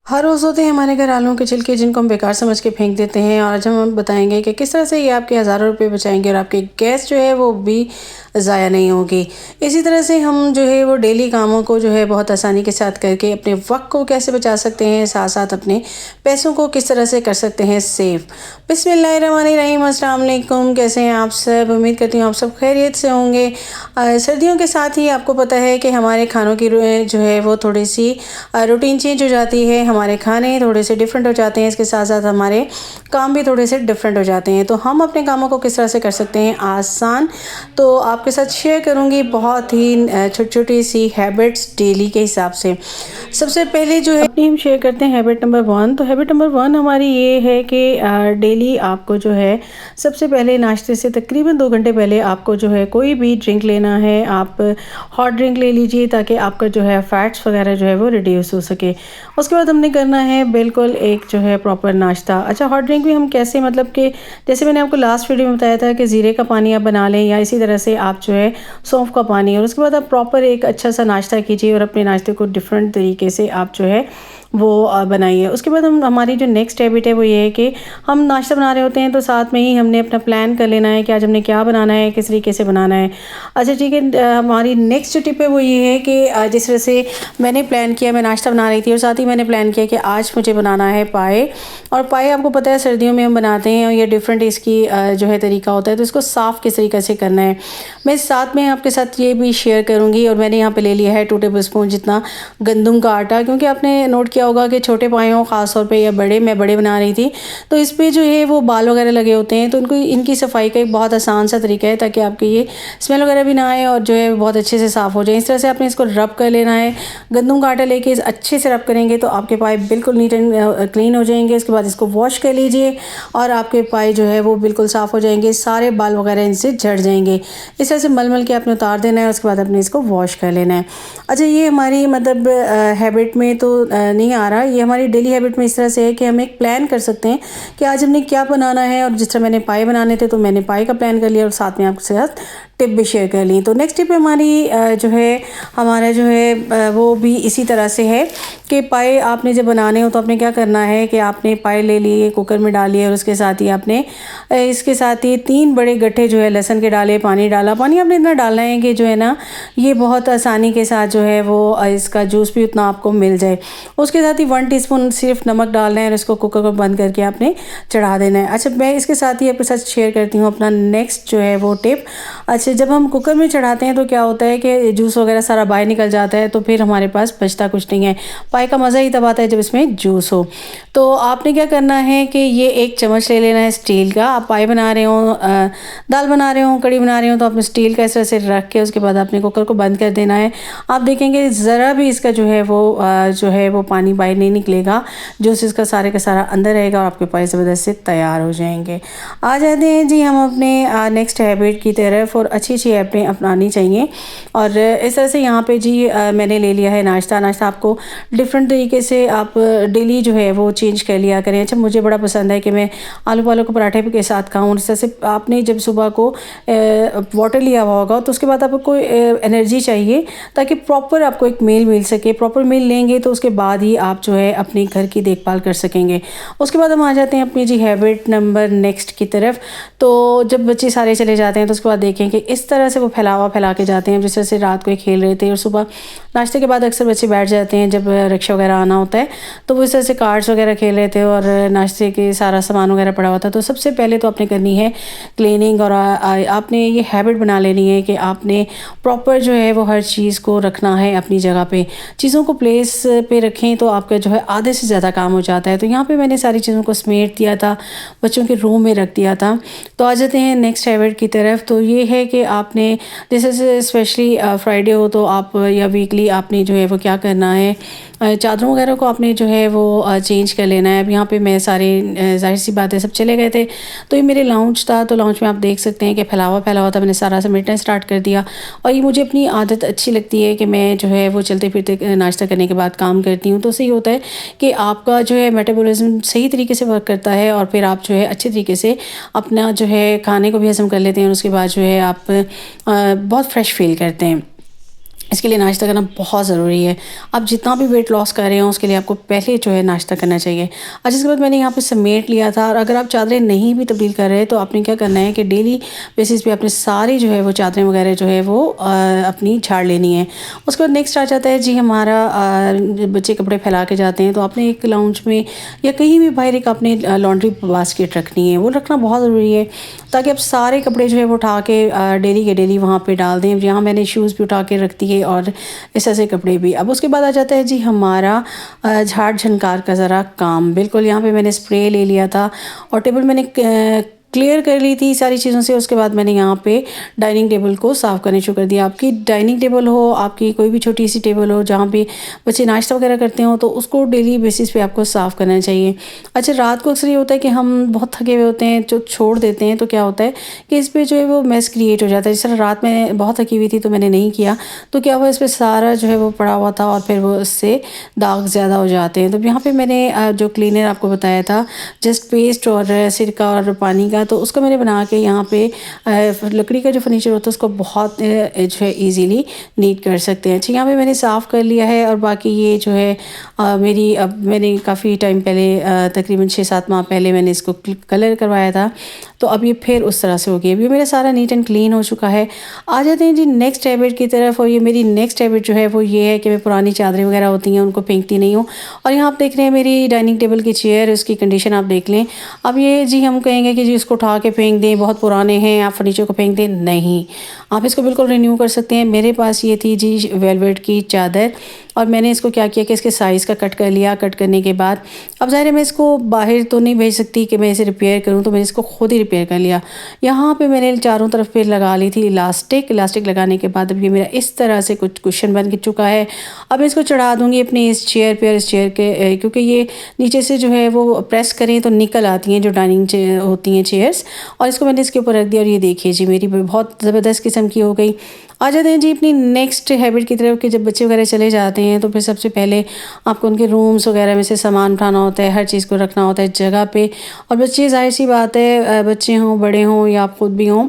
हर रोज़ होते हैं हमारे घर आलूओं के छिलके जिनको हम बेकार समझ के फेंक देते हैं और आज हम बताएंगे कि किस तरह से ये आपके हज़ारों रुपए बचाएंगे और आपकी गैस जो है वो भी ज़ाया नहीं होगी। इसी तरह से हम जो है वो डेली कामों को जो है बहुत आसानी के साथ करके अपने वक्त को कैसे बचा सकते हैं, साथ साथ अपने पैसों को किस तरह से कर सकते हैं सेव। बिस्मिल्लाहिर्रहमानिर्रहीम, अस्सलाम वालेकुम। कैसे हैं आप सब? उम्मीद करती हूँ आप सब खैरियत से होंगे। सर्दियों के साथ ही आपको पता है कि हमारे खानों की जो है वो थोड़ी सी रूटीन चेंज हो जाती है, हमारे खाने थोड़े से डिफरेंट हो जाते हैं, इसके साथ साथ हमारे काम भी थोड़े से डिफरेंट हो जाते हैं। तो हम अपने कामों को किस तरह से कर सकते हैं आसान, तो आपके साथ शेयर करूंगी बहुत ही छोटी छोटी सी हैबिट्स डेली के हिसाब से। सबसे पहले जो है अपनी हम शेयर करते हैं हैबिट नंबर 1। तो हैबिट नंबर 1 हमारी ये है कि डेली आपको जो है सबसे पहले नाश्ते से तकरीबन 2 घंटे पहले आपको जो है कोई भी ड्रिंक लेना है। आप हॉट ड्रिंक ले लीजिए ताकि आपका जो है फैट्स वगैरह जो है वो रिड्यूस हो सके। उसके बाद हमने करना है बिल्कुल एक जो है प्रॉपर नाश्ता। अच्छा, हॉट ड्रिंक भी हम कैसे, मतलब कि जैसे मैंने आपको लास्ट वीडियो में बताया था कि ज़ीरे का पानी आप बना लें या इसी तरह से आप जो है सौंफ का पानी, और उसके बाद आप प्रॉपर एक अच्छा सा नाश्ता कीजिए और अपने नाश्ते को डिफरेंट तरीके से आप जो है वो बनाइए। उसके बाद हमारी जो नेक्स्ट हैबिट है वो ये है कि हम नाश्ता बना रहे होते हैं तो साथ में ही हमने अपना प्लान कर लेना है कि आज हमने क्या बनाना है, किस तरीके से बनाना है। अच्छा ठीक है, हमारी नेक्स्ट जो टिप है वो ये है कि जिस तरह से मैंने प्लान किया, मैं नाश्ता बना रही थी और साथ ही मैंने प्लान किया कि आज मुझे बनाना है पाए। और पाए आपको पता है सर्दियों में हम बनाते हैं और ये डिफरेंट इसकी जो है तरीका होता है, तो इसको साफ़ किस तरीके से करना है मैं साथ में आपके साथ ये भी शेयर करूँगी। और मैंने यहाँ पे ले लिया है 2 टेबल स्पून जितना गंदम का आटा, क्योंकि आपने नोट किया होगा कि छोटे पाए हों ख़ास तौर पे या बड़े, मैं बड़े बना रही थी तो इस पे जो है वो बाल वगैरह लगे होते हैं, तो इनकी सफाई का एक बहुत आसान सा तरीका है ताकि आपकी ये स्मेल वगैरह भी ना आए और जो है बहुत अच्छे से साफ़ हो जाए। इस तरह से आपने इसको रब कर लेना है। गंदम का आटा लेके अच्छे से रब करेंगे तो आपके पाए बिल्कुल नीट एंड क्लीन हो जाएंगे। इसके बाद इसको वॉश कर लीजिए और आपके पाए जो है वो बिल्कुल साफ़ हो जाएंगे, सारे बाल वगैरह इनसे झड़ जाएंगे। इस तरह से मल के आपने उतार देना है, उसके बाद आपने इसको वॉश कर लेना है। अच्छा, ये हमारी मतलब हैबिट में तो नहीं आ रहा, ये हमारी डेली हैबिट में इस तरह से है कि हम एक प्लान कर सकते हैं कि आज हमने क्या बनाना है। और जिस तरह मैंने पाए बनाने थे तो मैंने पाए का प्लान कर लिया और साथ में आपके साथ टिप भी शेयर कर ली। तो नेक्स्ट टिप हमारी जो है हमारा जो है वो भी इसी तरह से है कि पाए आपने जब बनाने हो तो आपने क्या करना है कि आपने पाए ले लिए, कुकर में डालिए और उसके साथ ही आपने इसके साथ ही 3 बड़े गट्ठे जो है लहसुन के डाले, पानी डाला। पानी आपने इतना डालना है कि जो है ना ये बहुत आसानी के साथ जो है वो इसका जूस भी उतना आपको मिल जाए। उसके साथ ही 1 टीस्पून सिर्फ नमक डालना है और इसको कुकर को बंद करके आपने चढ़ा देना है। अच्छा, मैं इसके साथ ही आपके साथ शेयर करती हूँ अपना नेक्स्ट जो है वो टिप। अच्छा, जब हम कुकर में चढ़ाते हैं तो क्या होता है कि जूस वगैरह सारा बाहर निकल जाता है, तो फिर हमारे पास बचता कुछ नहीं है। पाए का मज़ा ही तब आता है जब इसमें जूस हो। तो आपने क्या करना है कि ये 1 चम्मच ले लेना है स्टील का। आप पाए बना रहे हो, दाल बना रहे हो, कड़ी बना रहे हो, तो आपने स्टील का इस तरह से रख के उसके बाद आपने कुकर को बंद कर देना है। आप देखेंगे ज़रा भी इसका जो है वो पानी बाहर नहीं निकलेगा, जूस इसका सारे का सारा अंदर रहेगा और आपके पाए ज़बरदस्त से तैयार हो जाएंगे। आ जाते हैं जी हम अपने नेक्स्ट हैबिट की तरफ, और अच्छी हैबिटें अपनानी चाहिए। और इस तरह से यहाँ पे जी मैंने ले लिया है नाश्ता। आपको डिफरेंट तरीके से आप डेली जो है वो चेंज कर लिया करें। अच्छा, मुझे बड़ा पसंद है कि मैं आलू पालक के पराठे के साथ खाऊँ। इस तरह से आपने जब सुबह को वाटर लिया हुआ होगा तो उसके बाद आपको एनर्जी चाहिए ताकि प्रॉपर आपको एक मील मिल सके। प्रॉपर मील लेंगे तो उसके बाद ही आप जो है अपने घर की देखभाल कर सकेंगे। उसके बाद हम आ जाते हैं अपनी जी हैबिट नंबर नेक्स्ट की तरफ। तो जब बच्चे सारे चले जाते हैं तो उसके बाद देखें कि इस तरह से वो फैला के जाते हैं, जिस तरह से रात को खेल रहे थे और सुबह नाश्ते के बाद अक्सर बच्चे बैठ जाते हैं जब रिक्शा वगैरह आना होता है, तो वो इस तरह से कार्ड्स वगैरह खेल रहे थे और नाश्ते के सारा सामान वगैरह पड़ा हुआ था। तो सबसे पहले तो आपने करनी है क्लीनिंग, और आपने ये हैबिट बना लेनी है कि आपने प्रॉपर जो है वो हर चीज़ को रखना है अपनी जगह पे। चीज़ों को प्लेस पे रखें तो आपका जो है आधे से ज़्यादा काम हो जाता है। तो यहाँ पे मैंने सारी चीज़ों को समेट दिया था, बच्चों के रूम में रख दिया था। तो आ जाते हैं नेक्स्ट हैबिट की तरफ। तो ये है कि आपने जैसे स्पेशली फ्राइडे हो तो आप या वीकली आपने जो है वो क्या करना है, चादरों वगैरह को आपने जो है वो चेंज कर लेना है। अब यहाँ पे मैं सारे जाहिर सी बात है सब चले गए थे, तो ये मेरे लाउंज था, तो लाउंज में आप देख सकते हैं कि फैला हुआ था। मैंने सारा समेटना स्टार्ट कर दिया और ये मुझे अपनी आदत अच्छी लगती है कि मैं जो है वो चलते फिरते नाश्ता करने के बाद काम करती हूँ। तो उससे ये होता है कि आपका जो है मेटाबॉलिज्म सही तरीके से वर्क करता है और फिर आप जो है अच्छे तरीके से अपना जो है खाने को भी हजम कर लेते हैं और उसके बाद जो है आप बहुत फ्रेश फील करते हैं। इसके लिए नाश्ता करना बहुत ज़रूरी है। आप जितना भी वेट लॉस कर रहे हो उसके लिए आपको पहले जो है नाश्ता करना चाहिए। और जिसके बाद मैंने यहाँ पे समेट लिया था। और अगर आप चादरें नहीं भी तब्दील कर रहे तो आपने क्या करना है कि डेली बेसिस पे आपने सारी जो है वो चादरें वगैरह जो है वो अपनी झाड़ लेनी है। उसके बाद नेक्स्ट आ जाता है जी हमारा बच्चे कपड़े फैला के जाते हैं तो आपने एक लाउंज में या कहीं भी बाहर एक आपने लॉन्ड्री बास्केट रखनी है, वो रखना बहुत ज़रूरी है ताकि आप सारे कपड़े जो है वो उठा के डेली के डेली वहाँ पे डाल दें। यहाँ मैंने शूज़ भी उठा के रख दिए और इस ऐसे कपड़े भी। अब उसके बाद आ जाता है जी हमारा झाड़ झनकार का ज़रा काम। बिल्कुल यहाँ पे मैंने स्प्रे ले लिया था और टेबल मैंने क्लियर कर ली थी सारी चीज़ों से। उसके बाद मैंने यहाँ पे डाइनिंग टेबल को साफ़ करने शुरू कर दिया। आपकी डाइनिंग टेबल हो, आपकी कोई भी छोटी सी टेबल हो जहाँ पे बच्चे नाश्ता वगैरह करते हो तो उसको डेली बेसिस पे आपको साफ़ करना चाहिए। अच्छा, रात को अक्सर ये होता है कि हम बहुत थके हुए होते हैं, जो छोड़ देते हैं तो क्या होता है कि इस पर जो है वो मैस क्रिएट हो जाता है। जिस तरह रात में बहुत थकी हुई थी तो मैंने नहीं किया तो क्या हुआ, इस पर सारा जो है वो पड़ा हुआ था और फिर वो इससे दाग ज़्यादा हो जाते हैं। तो यहाँ पर मैंने जो क्लीनर आपको बताया था जस्ट पेस्ट और सिरका और पानी का, तो उसको मैंने बना के यहाँ पे लकड़ी का जो फर्नीचर होता है उसको बहुत जो है इजीली नीट कर सकते हैं। अच्छा, यहाँ पे मैंने साफ़ कर लिया है और बाकी ये जो है अब मैंने काफ़ी टाइम पहले तकरीबन 6-7 माह पहले मैंने इसको कलर करवाया था तो अब ये फिर उस तरह से हो गया। अभी मेरा सारा नीट एंड क्लीन हो चुका है। आ जाते हैं जी नेक्स्ट हैबिट की तरफ। और ये मेरी नेक्स्ट हैबिट जो है वो ये है कि मैं पुरानी चादरें वगैरह होती हैं उनको फेंकती नहीं हूँ। और यहाँ आप देख रहे हैं मेरी डाइनिंग टेबल की चेयर, उसकी कंडीशन आप देख लें। अब ये जी हम कहेंगे कि जी इसको उठा के फेंक दें, बहुत पुराने हैं, आप फर्नीचर को फेंक दें, नहीं, आप इसको बिल्कुल रिन्यू कर सकते हैं। मेरे पास ये थी जी वेलवेट की चादर और मैंने इसको क्या किया कि इसके साइज़ का कट कर लिया। कट करने के बाद अब ज़ाहिर है मैं इसको बाहर तो नहीं भेज सकती कि मैं इसे रिपेयर करूं, तो मैंने इसको खुद ही रिपेयर कर लिया। यहाँ पे मैंने चारों तरफ पे लगा ली थी इलास्टिक लगाने के बाद अब ये मेरा इस तरह से कुछ कुशन बन के चुका है। अब मैं इसको चढ़ा दूँगी अपनी इस चेयर पे और इस चेयर के क्योंकि ये नीचे से जो है वो प्रेस करें तो निकल आती हैं जो डाइनिंग होती हैं चेयर्स। और इसको मैंने इसके ऊपर रख दिया और ये देखिए जी मेरी बहुत ज़बरदस्त किस्म की हो गई। आ जाते हैं जी अपनी नेक्स्ट हैबिट की तरफ कि जब बच्चे वगैरह चले जाते हैं तो फिर सबसे पहले आपको उनके रूम्स वगैरह में से सामान उठाना होता है, हर चीज़ को रखना होता है जगह पे। और बच्चे, जाहिर सी बात है, बच्चे हों बड़े हों या आप खुद भी हों,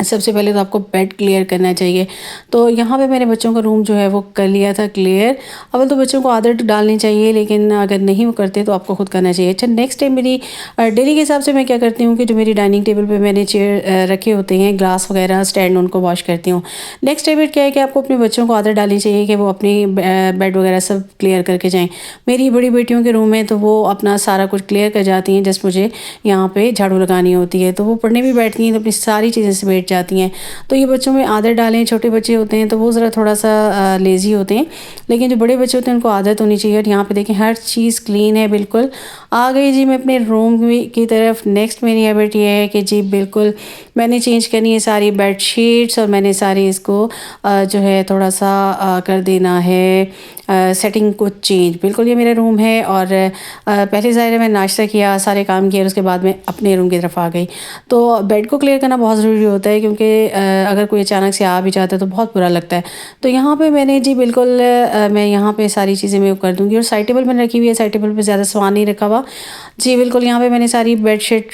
सबसे पहले तो आपको बेड क्लियर करना चाहिए। तो यहाँ पे मैंने बच्चों का रूम जो है वो कर लिया था क्लियर। अव्वल तो बच्चों को आदत डालनी चाहिए लेकिन अगर नहीं वो करते तो आपको खुद करना चाहिए। अच्छा, नेक्स्ट टाइम मेरी डेली के हिसाब से मैं क्या करती हूँ कि जो मेरी डाइनिंग टेबल पे मैंने चेयर रखे होते हैं, ग्लास वगैरह स्टैंड, उनको वॉश करती हूँ। नेक्स्ट हैबिट क्या है कि आपको अपने बच्चों को आदत डालनी चाहिए कि वो अपनी बेड वगैरह सब क्लियर करके जाएँ। मेरी बड़ी बेटियों के रूम है तो वो अपना सारा कुछ क्लियर कर जाती हैं, जस्ट मुझे यहाँ पर झाड़ू लगानी होती है। तो वो पढ़ने भी बैठती हैं तो अपनी सारी चीज़ें समेट जाती हैं। तो ये बच्चों में आदत डालें। छोटे बच्चे होते हैं तो वो ज़रा थोड़ा सा लेज़ी होते हैं, लेकिन जो बड़े बच्चे होते हैं उनको आदत होनी चाहिए। और यहाँ पे देखें हर चीज़ क्लीन है बिल्कुल। आ गई जी मैं अपने रूम की तरफ। नेक्स्ट मेरी हैबिट ये है कि जी बिल्कुल मैंने चेंज करनी है सारी बेड शीट्स और मैंने सारी इसको जो है थोड़ा सा कर देना है सेटिंग को चेंज। बिल्कुल ये मेरा रूम है और पहले ज़ाहिर है मैं नाश्ता किया, सारे काम किए और उसके बाद मैं अपने रूम की तरफ आ गई। तो बेड को क्लियर करना बहुत ज़रूरी होता है क्योंकि अगर कोई अचानक से आ भी जाता है तो बहुत बुरा लगता है। तो यहाँ पे मैंने जी बिल्कुल मैं यहाँ पे सारी चीज़ें मैं कर दूँगी। और साइड टेबल मैंने रखी हुई है, साइड टेबल पे ज़्यादा सामान नहीं रखा हुआ जी। बिल्कुल यहाँ पे मैंने सारी बेडशीट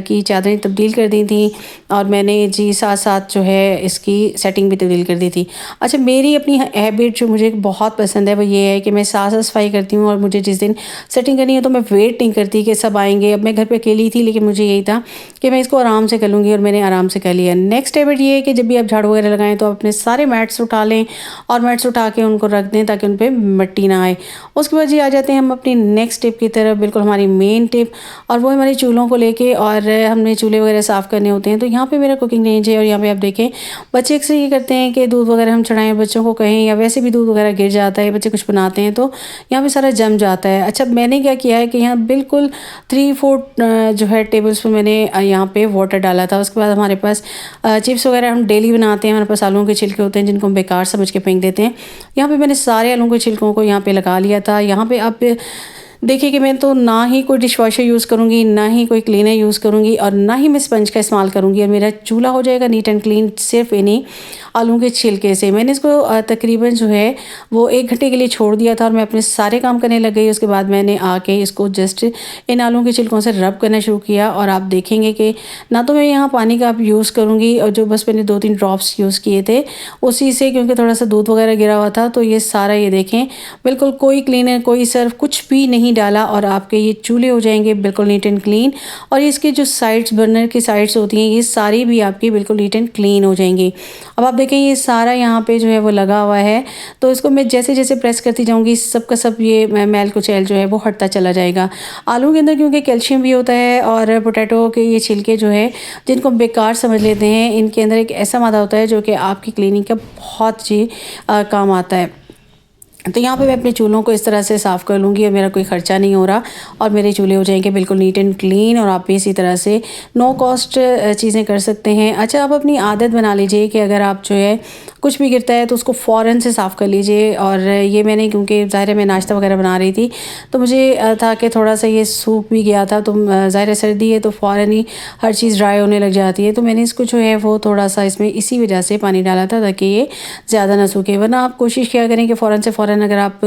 की चादरें तब्दील कर दी थी और मैंने जी साथ साथ जो है इसकी सेटिंग भी तब्दील कर दी थी। अच्छा, मेरी अपनी हैबिट जो मुझे बहुत पसंद है वो ये है कि मैं साथ साथ सफाई करती हूँ और मुझे जिस दिन सेटिंग करनी है तो मैं वेट नहीं करती कि सब आएंगे। अब मैं घर पे अकेली थी लेकिन मुझे यही था कि मैं इसको आराम से कर लूँगी और मैंने आराम से कर लिया। नेक्स्ट हैबिट ये है कि जब भी आप झाड़ू वगैरह लगाएं तो अपने सारे मैट्स उठा लें और मैट्स उठा के उनको रख दें ताकि उन पर मिट्टी ना आए। उसके बाद जी आ जाते हैं हम अपनी नेक्स्ट टिप की तरफ, बिल्कुल हमारी मेन टिप, और वो हमारे चूल्हों को लेके। और हमने चूल्हे वगैरह साफ़ करने होते हैं। तो यहाँ पे मेरा कुकिंग रेंज है और यहाँ पे आप देखें बच्चे अक्सर ये करते हैं कि दूध वगैरह हम चढ़ाएं बच्चों को कहें, या वैसे भी दूध वगैरह गिर जाता है, बच्चे कुछ बनाते हैं तो यहाँ पे सारा जम जाता है। अच्छा, मैंने क्या किया है कि यहाँ बिल्कुल 3-4 जो है टेबल स्पून मैंने यहाँ पे वाटर डाला था। उसके बाद हमारे पास चिप्स वगैरह हम डेली बनाते हैं, हमारे पास आलूओं के छिलके होते हैं जिनको हम बेकार समझ के फेंक देते हैं। यहाँ पे मैंने सारे आलूओं के छिलकों को यहाँ पे लगा लिया था। यहाँ पे आप देखिए कि मैं तो ना ही कोई डिश वॉशर यूज़ करूँगी, ना ही कोई क्लीनर यूज़ करूँगी और ना ही मैं स्पंज का इस्तेमाल करूँगी और मेरा चूल्हा हो जाएगा नीट एंड क्लीन सिर्फ इन्हीं आलू के छिलके से। मैंने इसको तकरीबन जो है वो 1 घंटे के लिए छोड़ दिया था और मैं अपने सारे काम करने लग गई। उसके बाद मैंने आके इसको जस्ट इन आलू के छिलकों से रब करना शुरू किया और आप देखेंगे कि ना तो मैं यहाँ पानी का अब यूज़ करूँगी, और जो बस मैंने 2-3 ड्रॉप्स यूज़ किए थे उसी से, क्योंकि थोड़ा सा दूध वगैरह गिरा हुआ था। तो ये सारा ये देखें बिल्कुल कोई क्लीनर, कोई सर्फ, कुछ भी नहीं डाला और आपके ये चूल्हे हो जाएंगे बिल्कुल नीट एंड क्लीन। और इसके जो साइड्स, बर्नर की साइड्स होती हैं, ये सारी भी आपकी बिल्कुल नीट एंड क्लीन हो जाएंगी। अब आप देखें ये सारा यहाँ पे जो है वो लगा हुआ है, तो इसको मैं जैसे जैसे प्रेस करती जाऊँगी सब का सब ये मैल कुचैल जो है वो हटता चला जाएगा। आलू के अंदर क्योंकि कैल्शियम भी होता है और पोटैटो के ये छिलके जो है जिनको हम बेकार समझ लेते हैं, इनके अंदर एक ऐसा मादा होता है जो कि आपकी क्लीनिंग का बहुत ही काम आता है। तो यहाँ पे मैं अपने चूल्हों को इस तरह से साफ़ कर लूँगी और मेरा कोई ख़र्चा नहीं हो रहा और मेरे चूल्हे हो जाएंगे बिल्कुल नीट एंड क्लीन। और आप भी इसी तरह से नो कॉस्ट चीज़ें कर सकते हैं। अच्छा, आप अपनी आदत बना लीजिए कि अगर आप जो है कुछ भी गिरता है तो उसको फ़ौरन से साफ़ कर लीजिए। और ये मैंने, क्योंकि ज़ाहिर है मैं नाश्ता वगैरह बना रही थी तो मुझे था कि थोड़ा सा ये सूख भी गया था, तो ज़ाहिर है सर्दी है तो फ़ौरन ही हर चीज़ ड्राई होने लग जाती है। तो मैंने इसको जो है वो थोड़ा सा इसमें इसी वजह से पानी डाला था ताकि ये ज़्यादा ना सूखे। वरना आप कोशिश किया करें कि फ़ौरन से फ़ौरन अगर आप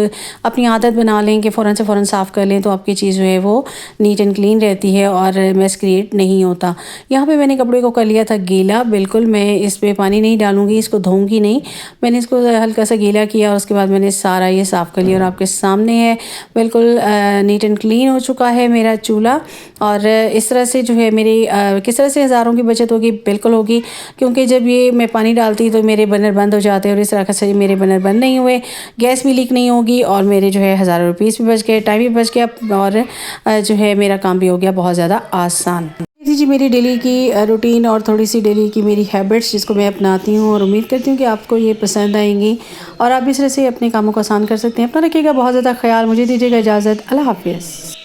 अपनी आदत बना लें कि फ़ौरन से फ़ौरन साफ़ कर लें तो आपकी चीज़ जो है वो नीट एंड क्लीन रहती है और मेस क्रिएट नहीं होता। यहाँ पे मैंने कपड़े को कर लिया था गीला बिल्कुल। मैं इस पर पानी नहीं डालूँगी, इसको धोऊँगी नहीं, मैंने इसको हल्का सा गीला किया और उसके बाद मैंने सारा ये साफ़ कर लिया और आपके सामने है बिल्कुल नीट एंड क्लीन हो चुका है मेरा चूल्हा। और इस तरह से जो है मेरी किस तरह से हज़ारों की बचत होगी, बिल्कुल होगी, क्योंकि जब ये मैं पानी डालती तो मेरे बर्नर बंद हो जाते और इस तरह से मेरे बर्नर बंद नहीं हुए, गैस भी लीक नहीं होगी और मेरे जो है हज़ारों रुपीस भी बच गए, टाइम भी बच गया और जो है मेरा काम भी हो गया बहुत ज़्यादा आसान। जी मेरी डेली की रूटीन और थोड़ी सी डेली की मेरी हैबिट्स जिसको मैं अपनाती हूँ और उम्मीद करती हूँ कि आपको ये पसंद आएंगी और आप इस तरह से अपने कामों को आसान कर सकते हैं। अपना रखिएगा बहुत ज़्यादा ख्याल। मुझे दीजिएगा इजाज़त। अल्लाह हाफ़िज़।